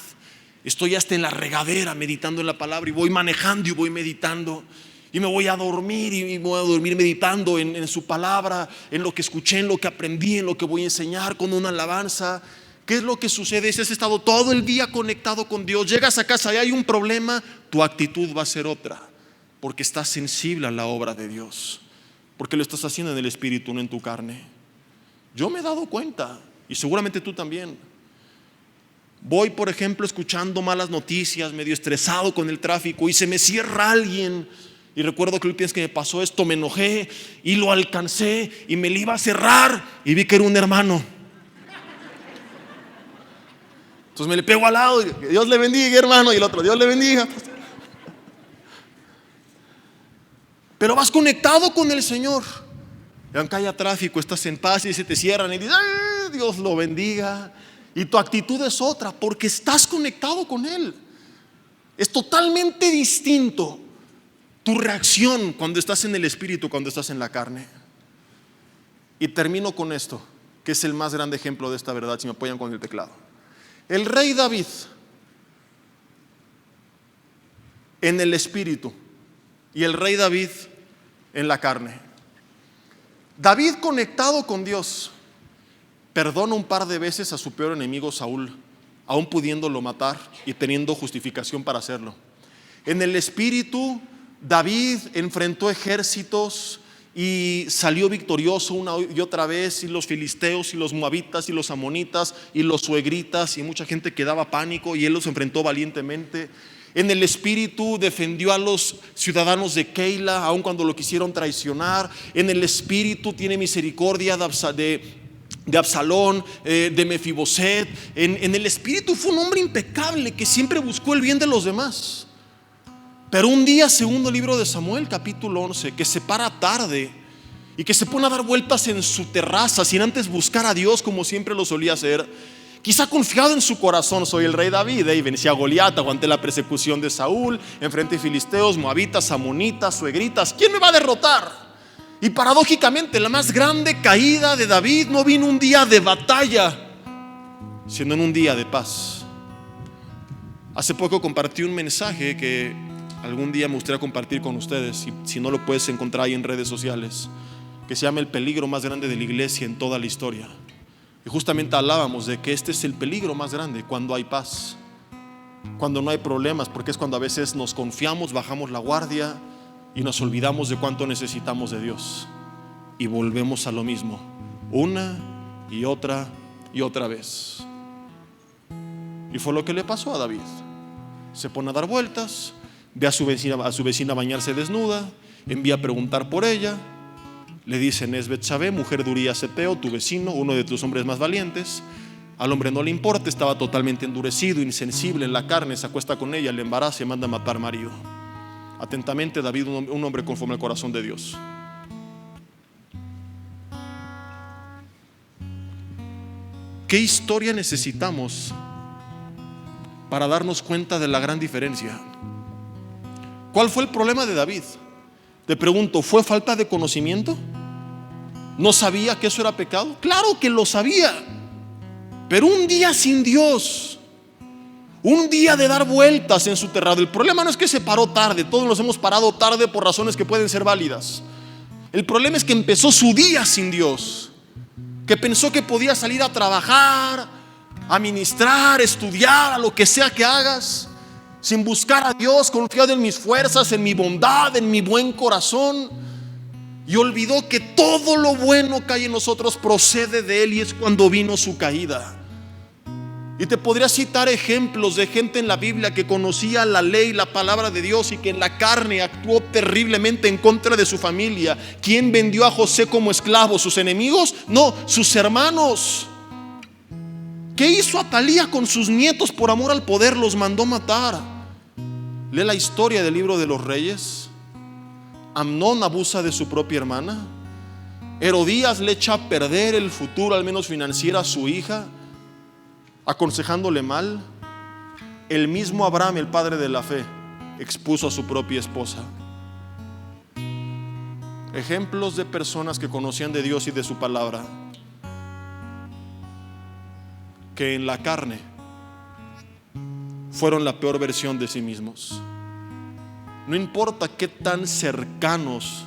Estoy hasta en la regadera meditando en la palabra, y voy manejando y voy meditando. Y me voy a dormir y voy a dormir meditando en su palabra, en lo que escuché, en lo que aprendí, en lo que voy a enseñar, con una alabanza. ¿Qué es lo que sucede? Si has estado todo el día conectado con Dios, llegas a casa y hay un problema, tu actitud va a ser otra, porque estás sensible a la obra de Dios, porque lo estás haciendo en el Espíritu, no en tu carne. Yo me he dado cuenta, y seguramente tú también. Voy, por ejemplo, escuchando malas noticias, medio estresado con el tráfico, y se me cierra alguien Y recuerdo que la última vez que me pasó esto, me enojé y lo alcancé y me le iba a cerrar y vi que era un hermano. Entonces me le pego al lado y Dios le bendiga, hermano, y el otro, Dios le bendiga. Pero vas conectado con el Señor. Y aunque haya tráfico, estás en paz y se te cierran y dices, ¡ay, Dios lo bendiga! Y tu actitud es otra porque estás conectado con Él. Es totalmente distinto tu reacción cuando estás en el Espíritu, cuando estás en la carne. Y termino con esto, que es el más grande ejemplo de esta verdad, si me apoyan con el teclado. El rey David, en el Espíritu, y el rey David en la carne. David, conectado con Dios, perdona un par de veces a su peor enemigo Saúl, aún pudiéndolo matar y teniendo justificación para hacerlo. En el Espíritu, David enfrentó ejércitos y salió victorioso una y otra vez, y los filisteos y los moabitas y los amonitas y los suegritas, y mucha gente que daba pánico, y él los enfrentó valientemente. En el Espíritu defendió a los ciudadanos de Keila, aun cuando lo quisieron traicionar. En el Espíritu tiene misericordia de Absalón, de Mefiboset. En el Espíritu fue un hombre impecable que siempre buscó el bien de los demás. Pero un día, segundo libro de Samuel, capítulo 11, que se para tarde y que se pone a dar vueltas en su terraza sin antes buscar a Dios como siempre lo solía hacer, quizá confiado en su corazón: soy el rey David, y vencí a Goliat, aguanté la persecución de Saúl, enfrenté filisteos, moabitas, amonitas, suegritas, ¿quién me va a derrotar? Y paradójicamente, la más grande caída de David no vino un día de batalla, sino en un día de paz. Hace poco compartí un mensaje que algún día me gustaría compartir con ustedes, si no lo puedes encontrar ahí en redes sociales, que se llama El peligro más grande de la iglesia en toda la historia. Y justamente hablábamos de que este es el peligro más grande, cuando hay paz, cuando no hay problemas, porque es cuando a veces nos confiamos, bajamos la guardia y nos olvidamos de cuánto necesitamos de Dios, y volvemos a lo mismo una y otra vez. Y fue lo que le pasó a David. Se pone a dar vueltas, ve a su vecina bañarse desnuda, envía a preguntar por ella. Le dicen: es Betsabé, mujer de Urías Eteo, tu vecino, uno de tus hombres más valientes. Al hombre no le importa, estaba totalmente endurecido, insensible en la carne, se acuesta con ella, le embaraza y manda a matar marido. Atentamente, David, un hombre conforme al corazón de Dios. ¿Qué historia necesitamos para darnos cuenta de la gran diferencia? ¿Cuál fue el problema de David? Te pregunto, ¿fue falta de conocimiento? ¿No sabía que eso era pecado? Claro que lo sabía, pero un día sin Dios, un día de dar vueltas en su terrado. El problema no es que se paró tarde, todos nos hemos parado tarde por razones que pueden ser válidas. El problema es que empezó su día sin Dios, que pensó que podía salir a trabajar, a ministrar, estudiar, a lo que sea que hagas, sin buscar a Dios, confiado en mis fuerzas, en mi bondad, en mi buen corazón, y olvidó que todo lo bueno que hay en nosotros procede de Él, y es cuando vino su caída. Y te podría citar ejemplos de gente en la Biblia que conocía la ley, la palabra de Dios, y que en la carne actuó terriblemente en contra de su familia. ¿Quién vendió a José como esclavo? ¿Sus enemigos? No, sus hermanos. ¿Qué hizo Atalía con sus nietos? Por amor al poder los mandó matar. Lee la historia del libro de los Reyes. Amnón abusa de su propia hermana. Herodías le echa a perder el futuro, al menos financiero, a su hija, aconsejándole mal. El mismo Abraham, el padre de la fe, expuso a su propia esposa. Ejemplos de personas que conocían de Dios y de su palabra, que en la carne fueron la peor versión de sí mismos. No importa qué tan cercanos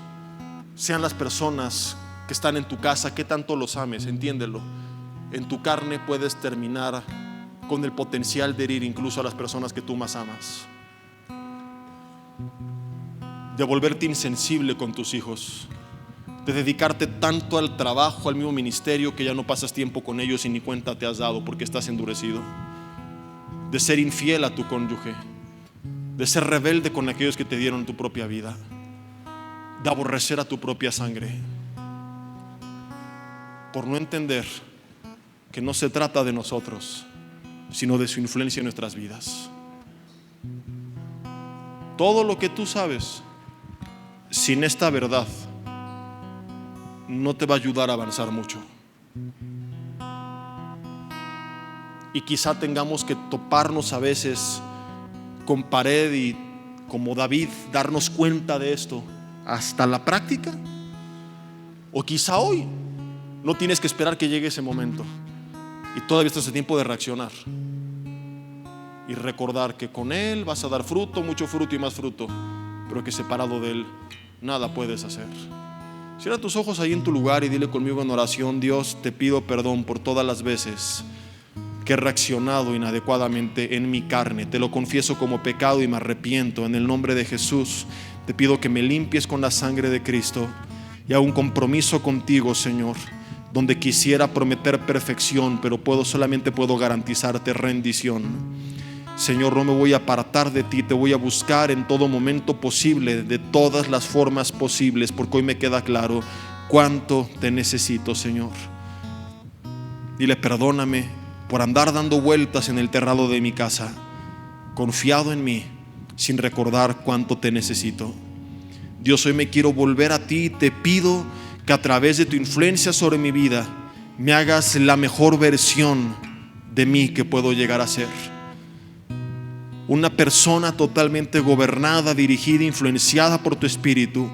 sean las personas que están en tu casa, qué tanto los ames, entiéndelo. En tu carne puedes terminar con el potencial de herir incluso a las personas que tú más amas, de volverte insensible con tus hijos, de dedicarte tanto al trabajo, al mismo ministerio, que ya no pasas tiempo con ellos y ni cuenta te has dado porque estás endurecido, de ser infiel a tu cónyuge, de ser rebelde con aquellos que te dieron tu propia vida. de aborrecer a tu propia sangre, por no entender que no se trata de nosotros, sino de su influencia en nuestras vidas. Todo lo que tú sabes sin esta verdad no te va a ayudar a avanzar mucho. Y quizá tengamos que toparnos a veces con pared y, como David, darnos cuenta de esto hasta la práctica. O quizá hoy no tienes que esperar que llegue ese momento y todavía estás a tiempo de reaccionar y recordar que con Él vas a dar fruto, mucho fruto y más fruto, pero que separado de Él nada puedes hacer. Cierra tus ojos ahí en tu lugar y dile conmigo en oración: Dios, te pido perdón por todas las veces que he reaccionado inadecuadamente en mi carne. Te lo confieso como pecado y me arrepiento. En el nombre de Jesús te pido que me limpies con la sangre de Cristo y hago un compromiso contigo, Señor, donde quisiera prometer perfección, pero solamente puedo garantizarte rendición. Señor, no me voy a apartar de ti, te voy a buscar en todo momento posible, de todas las formas posibles, porque hoy me queda claro cuánto te necesito, Señor. Dile: perdóname por andar dando vueltas en el terrado de mi casa, confiado en mí, sin recordar cuánto te necesito. Dios, hoy me quiero volver a ti y te pido que a través de tu influencia sobre mi vida me hagas la mejor versión de mí que puedo llegar a ser. Una persona totalmente gobernada, dirigida, influenciada por tu Espíritu,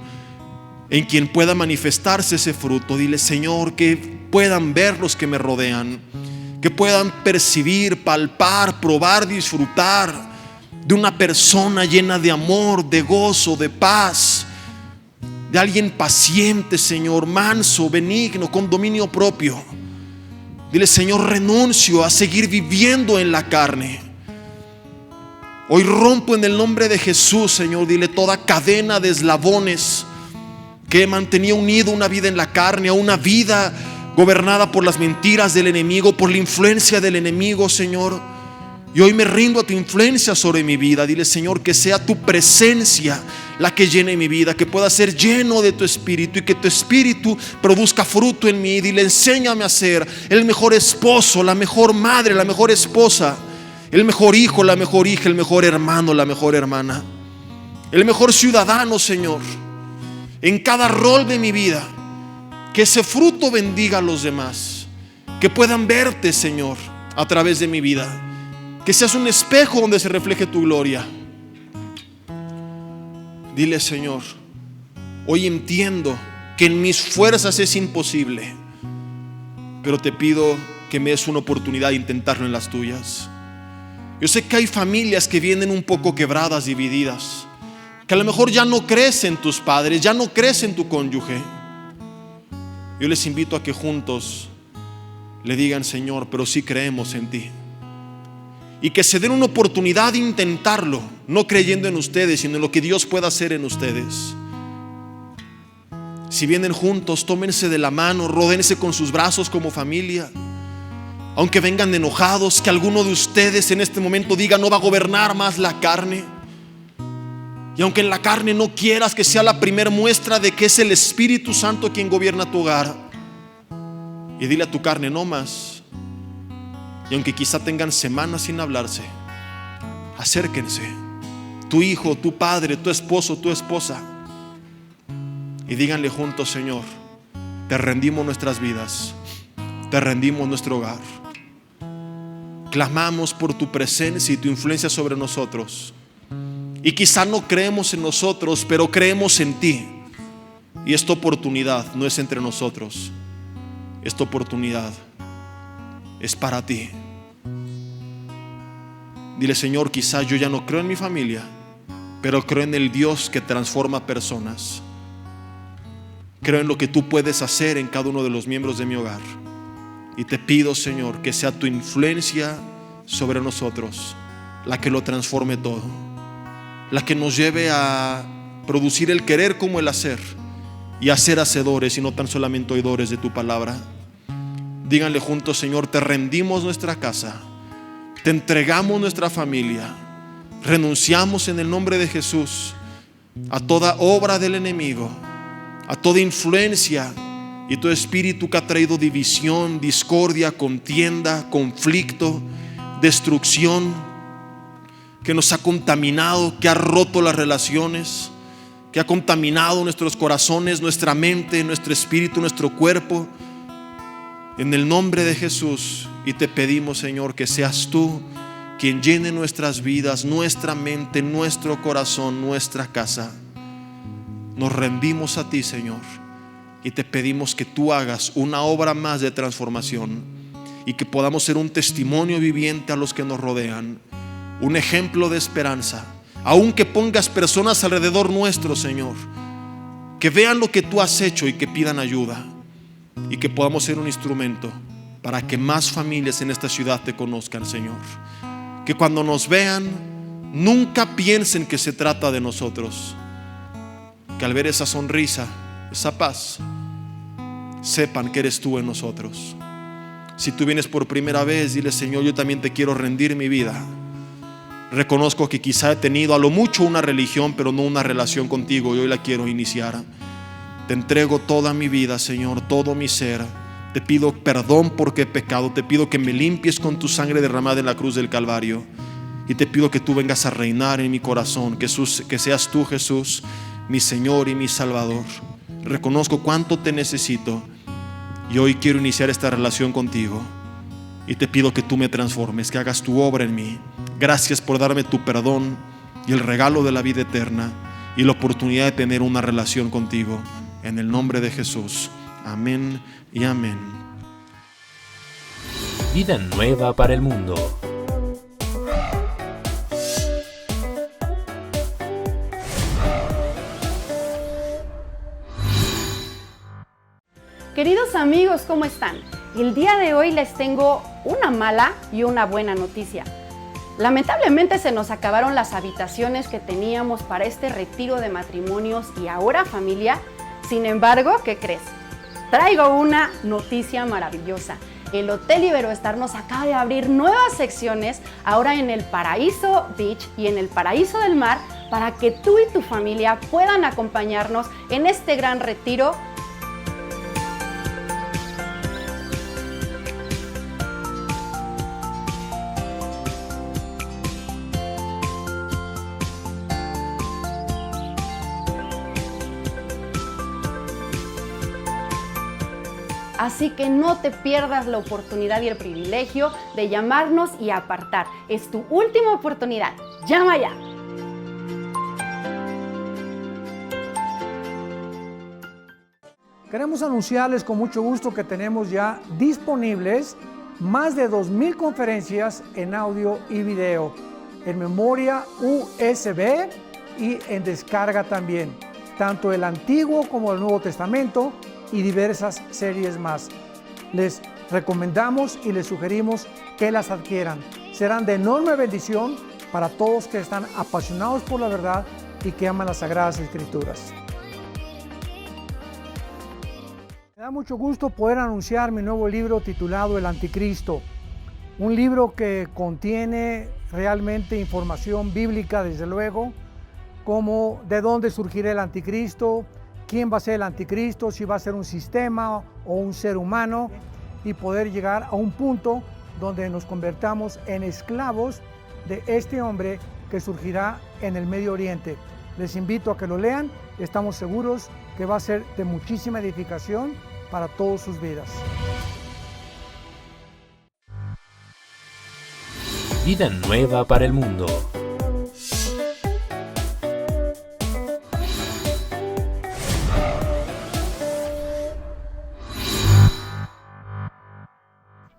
en quien pueda manifestarse ese fruto. Dile: Señor, que puedan ver los que me rodean, que puedan percibir, palpar, probar, disfrutar de una persona llena de amor, de gozo, de paz, de alguien paciente, Señor, manso, benigno, con dominio propio. Dile: Señor, renuncio a seguir viviendo en la carne. Hoy rompo en el nombre de Jesús, Señor, dile, toda cadena de eslabones que mantenía unido una vida en la carne a una vida gobernada por las mentiras del enemigo, por la influencia del enemigo, Señor. Y hoy me rindo a tu influencia sobre mi vida. Dile: Señor, que sea tu presencia la que llene mi vida, que pueda ser lleno de tu Espíritu y que tu Espíritu produzca fruto en mí. Dile: enséñame a ser el mejor esposo, la mejor madre, la mejor esposa, el mejor hijo, la mejor hija, el mejor hermano, la mejor hermana, el mejor ciudadano, Señor, en cada rol de mi vida. Que ese fruto bendiga a los demás, que puedan verte, Señor, a través de mi vida, que seas un espejo donde se refleje tu gloria. Dile: Señor, hoy entiendo que en mis fuerzas es imposible, pero te pido que me des una oportunidad de intentarlo en las tuyas. Yo sé que hay familias que vienen un poco quebradas, divididas, que a lo mejor ya no crees en tus padres, ya no crees en tu cónyuge. Yo les invito a que juntos le digan: Señor, pero sí creemos en ti. Y que se den una oportunidad de intentarlo, no creyendo en ustedes, sino en lo que Dios pueda hacer en ustedes. Si vienen juntos, tómense de la mano, rodéense con sus brazos como familia. Aunque vengan enojados, que alguno de ustedes en este momento diga: no va a gobernar más la carne. Y aunque en la carne no quieras, que sea la primera muestra de que es el Espíritu Santo quien gobierna tu hogar. Y dile a tu carne: no más. Y aunque quizá tengan semanas sin hablarse, acérquense, tu hijo, tu padre, tu esposo, tu esposa, y díganle juntos: Señor, te rendimos nuestras vidas, te rendimos nuestro hogar. Clamamos por tu presencia y tu influencia sobre nosotros. Y quizá no creemos en nosotros, pero creemos en ti. Y esta oportunidad no es entre nosotros, esta oportunidad es para ti. Dile: Señor, quizá yo ya no creo en mi familia, pero creo en el Dios que transforma personas. Creo en lo que tú puedes hacer en cada uno de los miembros de mi hogar. Y te pido, Señor, que sea tu influencia sobre nosotros la que lo transforme todo, la que nos lleve a producir el querer como el hacer, y a ser hacedores y no tan solamente oidores de tu palabra. Díganle juntos: Señor, te rendimos nuestra casa, te entregamos nuestra familia, renunciamos en el nombre de Jesús a toda obra del enemigo a toda influencia y todo espíritu que ha traído división, discordia, contienda, conflicto, destrucción, que nos ha contaminado, que ha roto las relaciones, que ha contaminado nuestros corazones, nuestra mente, nuestro espíritu, nuestro cuerpo. En el nombre de Jesús, y te pedimos, Señor, que seas tú quien llene nuestras vidas, nuestra mente, nuestro corazón, nuestra casa. Nos rendimos a ti, Señor, y te pedimos que tú hagas una obra más de transformación y que podamos ser un testimonio viviente a los que nos rodean, un ejemplo de esperanza, aunque pongas personas alrededor nuestro, Señor, que vean lo que tú has hecho y que pidan ayuda, y que podamos ser un instrumento para que más familias en esta ciudad te conozcan, Señor. Que cuando nos vean nunca piensen que se trata de nosotros, que al ver esa sonrisa, esa paz, sepan que eres tú en nosotros. Si tú vienes por primera vez, dile: Señor, yo también te quiero rendir mi vida. Reconozco que quizá he tenido a lo mucho una religión, pero no una relación contigo, y hoy la quiero iniciar. Te entrego toda mi vida, Señor, todo mi ser. Te pido perdón porque he pecado. Te pido que me limpies con tu sangre derramada en la cruz del Calvario. Y te pido que tú vengas a reinar en mi corazón, que seas tú, Jesús, mi Señor y mi Salvador. Reconozco cuánto te necesito y hoy quiero iniciar esta relación contigo. Y te pido que tú me transformes, que hagas tu obra en mí. Gracias por darme tu perdón y el regalo de la vida eterna y la oportunidad de tener una relación contigo. En el nombre de Jesús. Amén y amén. Vida nueva para el mundo. Queridos amigos, ¿cómo están? El día de hoy les tengo una mala y una buena noticia. Lamentablemente se nos acabaron las habitaciones que teníamos para este retiro de matrimonios y ahora familia. Sin embargo, ¿qué crees? Traigo una noticia maravillosa. El Hotel Iberoestar nos acaba de abrir nuevas secciones ahora en el Paraíso Beach y en el Paraíso del Mar para que tú y tu familia puedan acompañarnos en este gran retiro. Así que no te pierdas la oportunidad y el privilegio de llamarnos y apartar. Es tu última oportunidad. ¡Llama ya! Queremos anunciarles con mucho gusto que tenemos ya disponibles más de 2,000 conferencias en audio y video, en memoria USB y en descarga también, tanto el Antiguo como el Nuevo Testamento y diversas series más. Les recomendamos y les sugerimos que las adquieran. Serán de enorme bendición para todos que están apasionados por la verdad y que aman las Sagradas Escrituras. Me da mucho gusto poder anunciar mi nuevo libro titulado El Anticristo, un libro que contiene realmente información bíblica, desde luego, como de dónde surgirá el Anticristo, quién va a ser el Anticristo, si va a ser un sistema o un ser humano, y poder llegar a un punto donde nos convertamos en esclavos de este hombre que surgirá en el Medio Oriente. Les invito a que lo lean, estamos seguros que va a ser de muchísima edificación para todas sus vidas. Vida nueva para el mundo.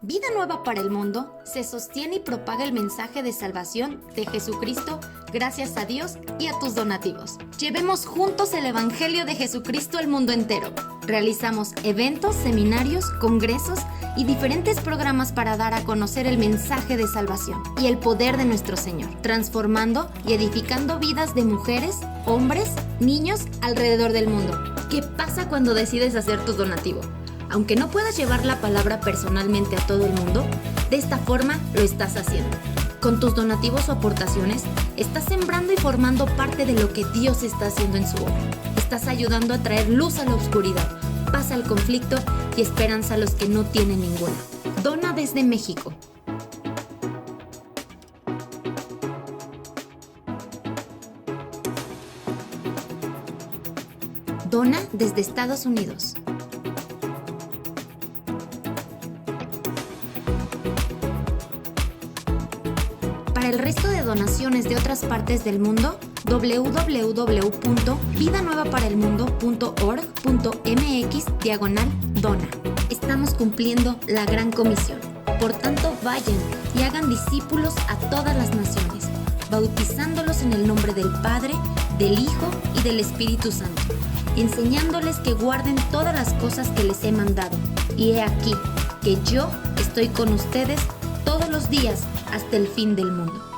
Vida Nueva para el Mundo se sostiene y propaga el mensaje de salvación de Jesucristo gracias a Dios y a tus donativos. Llevemos juntos el Evangelio de Jesucristo al mundo entero. Realizamos eventos, seminarios, congresos y diferentes programas para dar a conocer el mensaje de salvación y el poder de nuestro Señor, transformando y edificando vidas de mujeres, hombres, niños alrededor del mundo. ¿Qué pasa cuando decides hacer tu donativo? Aunque no puedas llevar la palabra personalmente a todo el mundo, de esta forma lo estás haciendo. Con tus donativos o aportaciones, estás sembrando y formando parte de lo que Dios está haciendo en su obra. Estás ayudando a traer luz a la oscuridad, paz al conflicto y esperanza a los que no tienen ninguna. Dona desde México. Dona desde Estados Unidos. Para el resto de donaciones de otras partes del mundo, www.vidanuevaparelmundo.org.mx/dona. Estamos cumpliendo la gran comisión. Por tanto, vayan y hagan discípulos a todas las naciones, bautizándolos en el nombre del Padre, del Hijo y del Espíritu Santo, enseñándoles que guarden todas las cosas que les he mandado. Y he aquí que yo estoy con ustedes todos los días hasta el fin del mundo.